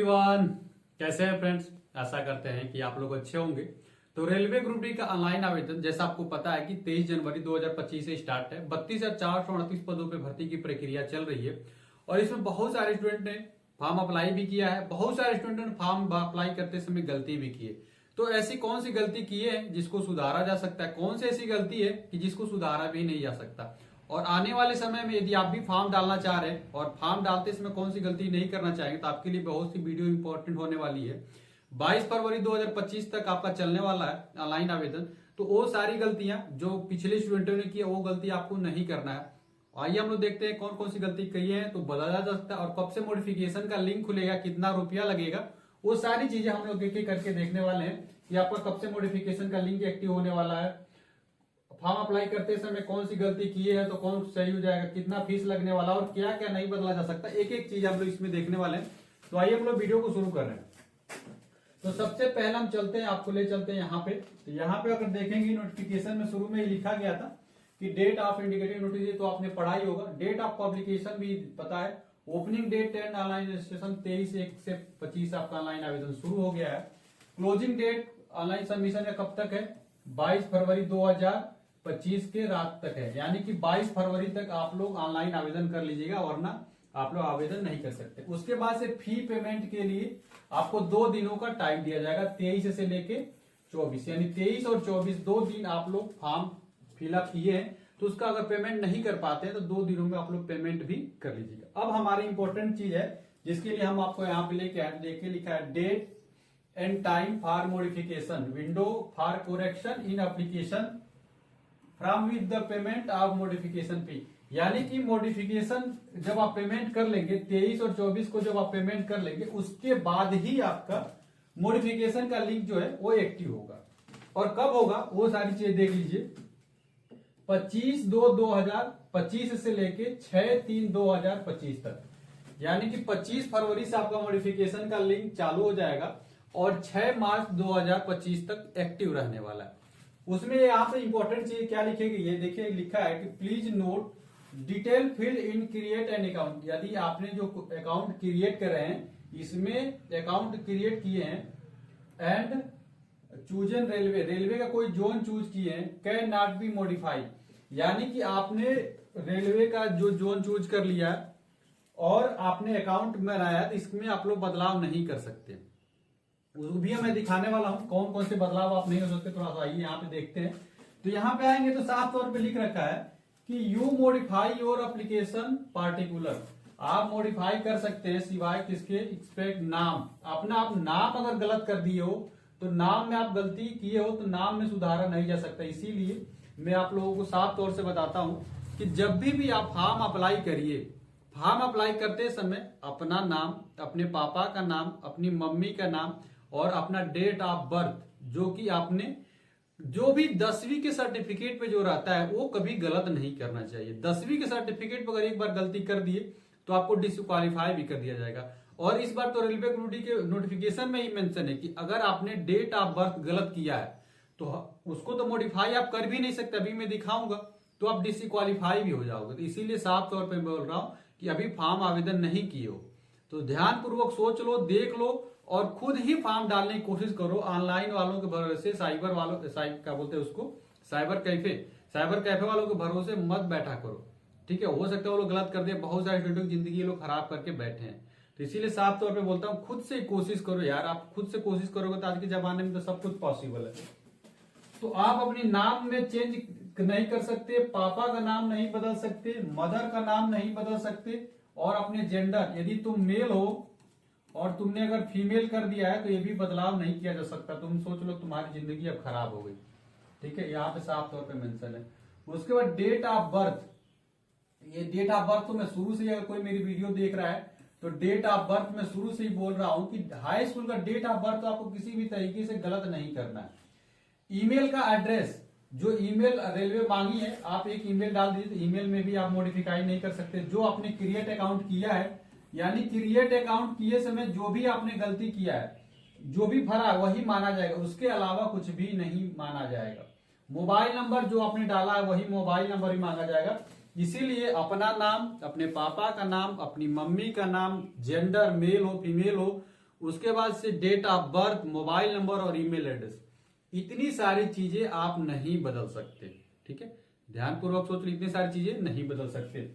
Everyone, कैसे हैं friends. आशा करते हैं कि आप लोग अच्छे होंगे। तो रेलवे ग्रुप डी का ऑनलाइन आवेदन जैसा आपको पता है कि 23 जनवरी 2025 से स्टार्ट है। 32,438 पदों पे भर्ती की प्रक्रिया चल रही है और इसमें बहुत सारे स्टूडेंट ने फॉर्म अप्लाई भी किया है। बहुत सारे स्टूडेंट ने फॉर्म अप्लाई करते समय गलती भी की है। तो ऐसी कौन सी गलती की है जिसको सुधारा जा सकता है, कौन सी ऐसी गलती है कि जिसको सुधारा भी नहीं जा सकता, और आने वाले समय में यदि आप भी फॉर्म डालना चाह रहे हैं और फॉर्म डालते समय कौन सी गलती नहीं करना चाहेंगे तो आपके लिए बहुत सी वीडियो इंपॉर्टेंट होने वाली है। 22 फरवरी 2025 तक आपका चलने वाला है ऑनलाइन आवेदन। तो वो सारी गलतियां जो पिछले स्टूडेंटों ने की वो गलती आपको नहीं करना है। आइए हम लोग देखते हैं कौन कौन सी गलती की है तो बदला जा सकता है, और कब से मॉडिफिकेशन का लिंक खुलेगा, कितना रुपया लगेगा, वो सारी चीजें हम लोग एक एक करके देखने वाले हैं कि आपका कब से मॉडिफिकेशन का लिंक एक्टिव होने वाला है, फॉर्म अप्लाई करते समय कौन सी गलती की है तो कौन सही हो जाएगा, कितना फीस लगने वाला और क्या क्या नहीं बदला जा सकता, एक एक चीज हम लोग इसमें देखने वाले हैं। तो आइए हम लोग वीडियो को शुरू कर रहे हैं। तो सबसे पहले हम चलते हैं, आपको ले चलते हैं यहाँ पे। तो यहाँ पे अगर देखेंगे नोटिफिकेशन में शुरू में ही लिखा गया था कि डेट ऑफ इंडिकेटिव नोटिस, तो आपने पढ़ा ही होगा। डेट ऑफ पब्लिकेशन भी पता है। Opening date and online registration 23/1 से 25 आपका ऑनलाइन आवेदन शुरू हो गया है। क्लोजिंग डेट ऑनलाइन सबमिशन का कब तक है? 22 फरवरी 2025 के रात तक है, यानी कि 22 फरवरी तक आप लोग ऑनलाइन आवेदन कर लीजिएगा, वरना आप लोग आवेदन नहीं कर सकते। उसके बाद से फी पेमेंट के लिए आपको 2 दिनों का टाइम दिया जाएगा, 23 से लेके 24, यानी 23 और 24 2 दिन आप लोग फॉर्म फिलअप किए हैं तो उसका अगर पेमेंट नहीं कर पाते हैं तो 2 दिनों में आप लोग पेमेंट भी कर लीजिएगा। अब हमारी इंपॉर्टेंट चीज है जिसके लिए हम आपको यहाँ पे लेके लिखा है date and time for modification, window for correction in application from with the payment of modification fee. यानी कि मॉडिफिकेशन जब आप पेमेंट कर लेंगे 23 और 24 को जब आप पेमेंट कर लेंगे उसके बाद ही आपका मॉडिफिकेशन का लिंक जो है वो एक्टिव होगा। और कब होगा वो सारी चीजें देख लीजिए। 25/2/2025 से लेके 6/3/2025 तक, यानी कि 25 फरवरी से आपका मॉडिफिकेशन का लिंक चालू हो जाएगा और 6 मार्च 2025 तक एक्टिव रहने वाला है। उसमें यहाँ पे इंपॉर्टेंट चीज क्या लिखेगी, ये देखिए लिखा है कि please note detail field in create an account. यदि आपने जो अकाउंट क्रिएट कर रहे हैं, इसमें अकाउंट क्रिएट किए हैं एंड चूजन रेलवे का कोई जोन चूज किए हैं, कैन नॉट बी मॉडिफाई, यानी कि आपने रेलवे का जो जोन चूज कर लिया और आपने अकाउंट बनाया तो इसमें आप लोग बदलाव नहीं कर सकते। उसको भी मैं दिखाने वाला हूं कौन कौन से बदलाव आप नहीं हो सकते। थोड़ा सा आइए यहाँ पे देखते हैं। तो यहाँ पे आएंगे तो साफ तौर पे लिख रखा है कि you modify your application particular, आप मॉडिफाई कर सकते हैं सिवाय किसके, एक्सपेक्ट नाम। अपना आप नाम अगर गलत कर दिए हो तो नाम में आप गलती किए हो तो नाम में सुधारा नहीं जा सकता। इसीलिए मैं आप लोगों को साफ तौर से बताता हूं कि जब भी आप फॉर्म अप्लाई करिए, फॉर्म अप्लाई करते समय अपना नाम, अपने पापा का नाम, अपनी मम्मी का नाम और अपना डेट ऑफ बर्थ, जो कि आपने जो भी 10वीं के सर्टिफिकेट पे जो रहता है वो कभी गलत नहीं करना चाहिए। 10वीं के सर्टिफिकेट पर अगर एक बार गलती कर दिए तो आपको डिस्क्वालीफाई भी कर दिया जाएगा। और इस बार तो रेलवे ग्रुप डी के नोटिफिकेशन में ही मेंशन है कि अगर आपने डेट ऑफ बर्थ गलत किया है तो उसको तो मॉडिफाई आप कर भी नहीं सकते, अभी मैं दिखाऊंगा, तो आप डिस्क्वालीफाई भी हो जाओगे। तो इसीलिए साफ तौर पर बोल रहा हूं कि अभी फॉर्म आवेदन नहीं किए हो तो ध्यान पूर्वक सोच लो, देख लो और खुद ही फॉर्म डालने की कोशिश करो। ऑनलाइन वालों के भरोसे, साइबर वालों क्या बोलते हैं उसको, साइबर कैफे वालों के भरोसे मत बैठा करो, ठीक है। हो सकता है वो लोग गलत कर दे, बहुत सारे स्टूडेंट की जिंदगी लोग खराब करके बैठे हैं। तो इसीलिए साफ तौर पे बोलता हूँ खुद से कोशिश करो यार। आप खुद से कोशिश करोगे तो आज के जमाने में तो सब कुछ पॉसिबल है। तो आप अपने नाम में चेंज नहीं कर सकते, पापा का नाम नहीं बदल सकते, मदर का नाम नहीं बदल सकते, और अपने जेंडर, यदि तुम मेल हो और तुमने अगर फीमेल कर दिया है तो ये भी बदलाव नहीं किया जा सकता। तुम सोच लो तुम्हारी जिंदगी अब खराब हो गई, ठीक है। यहाँ पे साफ तौर पे मेंशन है। उसके बाद डेट ऑफ बर्थ, ये डेट ऑफ बर्थ तो मैं शुरू से, अगर कोई मेरी वीडियो देख रहा है तो डेट ऑफ बर्थ मैं शुरू से ही बोल रहा हूं कि हाई स्कूल का डेट ऑफ बर्थ तो आपको किसी भी तरीके से गलत नहीं करना है। ईमेल का एड्रेस, जो ईमेल रेलवे मांगी है आप एक ईमेल डाल दीजिए, तो ईमेल में भी आप मॉडिफाई नहीं कर सकते। जो आपने क्रिएट अकाउंट किया है, यानी क्रिएट अकाउंट किए समय जो भी आपने गलती किया है, जो भी भरा वही माना जाएगा, उसके अलावा कुछ भी नहीं माना जाएगा। मोबाइल नंबर जो आपने डाला है वही मोबाइल नंबर ही मांगा जाएगा। इसीलिए अपना नाम, अपने पापा का नाम, अपनी मम्मी का नाम, जेंडर मेल हो फीमेल हो, उसके बाद से date of birth, mobile number और ईमेल एड्रेस, इतनी सारी चीजें आप नहीं बदल सकते। ठीक है, ध्यानपूर्वक सोच लो, इतनी सारी चीजें नहीं बदल सकते।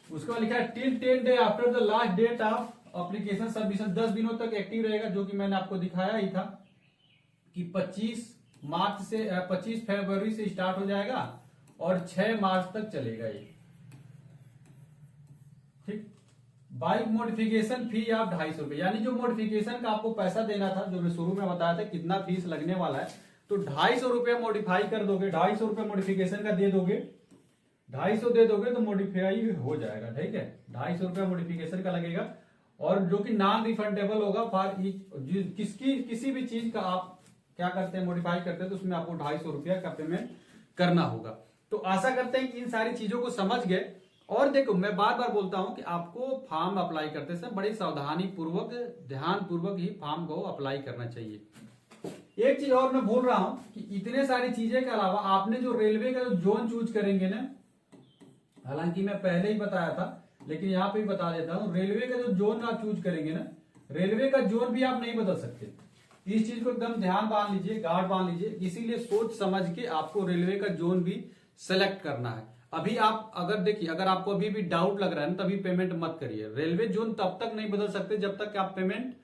उसके बाद लिखा है till 10 day after the last date of application submission, 10 दिनों तक एक्टिव रहेगा, जो कि मैंने आपको दिखाया ही था कि 25 फरवरी से स्टार्ट हो जाएगा और 6 मार्च तक चलेगा ये। ठीक, बाइक मॉडिफिकेशन फी आप 250 रुपए, यानी जो मॉडिफिकेशन का आपको पैसा देना था, जो मैं शुरू में बताया था कितना फीस लगने वाला है, तो 250 रुपया मॉडिफाई कर दोगे, 250 रुपया मॉडिफिकेशन का दे दोगे, 250 दे दोगे तो मॉडिफाई हो जाएगा। ठीक है, 250 रुपया मॉडिफिकेशन का लगेगा, और जो कि नॉन रिफंडेबल होगा फॉर किसी भी चीज का आप क्या करते हैं, मॉडिफाई करते हैं, तो उसमें आपको 250 रुपया का पेमेंट करना होगा। तो आशा करते हैं कि इन सारी चीजों को समझ गए। और देखो, मैं बार बार बोलता हूं कि आपको फॉर्म अप्लाई करते समय बड़ी सावधानी पूर्वक, ध्यान पूर्वक ही फॉर्म को अप्लाई करना चाहिए। एक चीज और मैं बोल रहा हूं कि इतने सारी चीजें के अलावा आपने जो रेलवे का जो जोन चूज करेंगे ना, हालांकि मैं पहले ही बताया था लेकिन यहाँ पे भी बता देता हूँ, रेलवे का जो जोन आप चूज करेंगे ना, रेलवे का जोन भी आप नहीं बदल सकते। इस चीज को एकदम ध्यान बांध लीजिए, गार्ड बांध लीजिए, इसीलिए सोच समझ के आपको रेलवे का जोन भी सेलेक्ट करना है। अभी आप अगर देखिए, अगर आपको अभी भी डाउट लग रहा है ना, तभी पेमेंट मत करिए। रेलवे जोन तब तक नहीं बदल सकते जब तक आप पेमेंट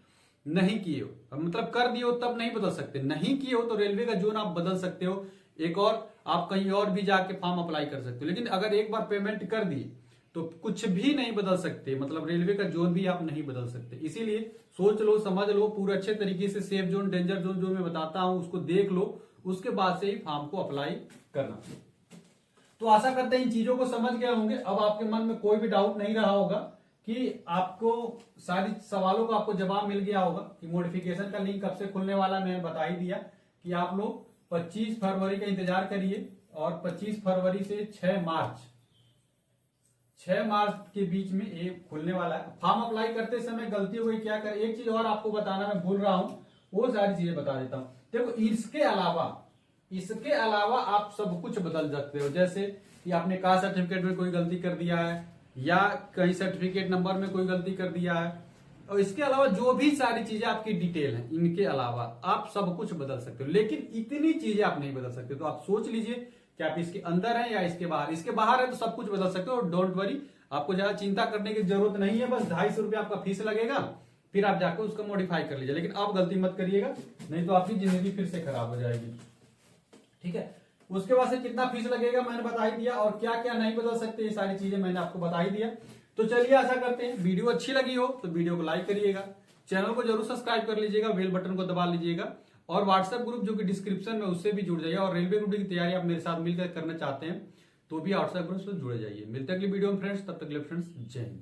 नहीं किए हो, मतलब कर दिए हो तब नहीं बदल सकते। नहीं किए हो तो रेलवे का जोन आप बदल सकते हो, एक और आप कहीं और भी जाके फॉर्म अप्लाई कर सकते हो। लेकिन अगर एक बार पेमेंट कर दिए तो कुछ भी नहीं बदल सकते, मतलब रेलवे का जोन भी आप नहीं बदल सकते। इसीलिए सोच लो, समझ लो पूरे अच्छे तरीके से, सेफ जोन, डेंजर जोन जो मैं बताता हूं उसको देख लो, उसके बाद से ही फॉर्म को अप्लाई करना। तो आशा करते हैं इन चीजों को समझ गए होंगे। अब आपके मन में कोई भी डाउट नहीं रहा होगा कि आपको सारी सवालों का आपको जवाब मिल गया होगा कि मॉडिफिकेशन का लिंक कब से खुलने वाला, मैंने बता ही दिया कि आप लोग 25 फरवरी का इंतजार करिए, और 25 फरवरी से 6 मार्च के बीच में ये खुलने वाला है। फॉर्म अप्लाई करते समय गलती हो गई, क्या करें, एक चीज और आपको बताना मैं भूल रहा हूं, वो सारी चीजें बता देता हूं। देखो, इसके अलावा आप सब कुछ बदल सकते हो, जैसे कि आपने कास्ट सर्टिफिकेट में कोई गलती कर दिया है, या कहीं सर्टिफिकेट नंबर में कोई गलती कर दिया है, और इसके अलावा जो भी सारी चीजें आपकी डिटेल है, इनके अलावा आप सब कुछ बदल सकते हो। लेकिन इतनी चीजें आप नहीं बदल सकते। तो आप सोच लीजिए कि आप इसके अंदर हैं या इसके बाहर। इसके बाहर है तो सब कुछ बदल सकते हो, और डोंट वरी, आपको ज्यादा चिंता करने की जरूरत नहीं है। बस 250 रुपया आपका फीस लगेगा, फिर आप जाकर उसको मॉडिफाई कर लीजिए। लेकिन आप गलती मत करिएगा, नहीं तो आपकी जिंदगी फिर से खराब हो जाएगी। ठीक है, उसके बाद से कितना फीस लगेगा मैंने बता ही दिया, और क्या क्या नहीं बदल सकते ये सारी चीजें मैंने आपको बता ही दिया। तो चलिए, आशा करते हैं वीडियो अच्छी लगी हो तो वीडियो को लाइक करिएगा, चैनल को जरूर सब्सक्राइब कर लीजिएगा, बेल बटन को दबा लीजिएगा, और व्हाट्सएप ग्रुप जो कि डिस्क्रिप्शन में, उससे भी जुड़ जाइए। और रेलवे ग्रुप की तैयारी आप मेरे साथ मिलकर करना चाहते हैं तो भी व्हाट्सएप ग्रुप से जुड़ जाइए। मिलते हैं अगली वीडियो में फ्रेंड्स, तब तक के लिए फ्रेंड्स जय हिंद।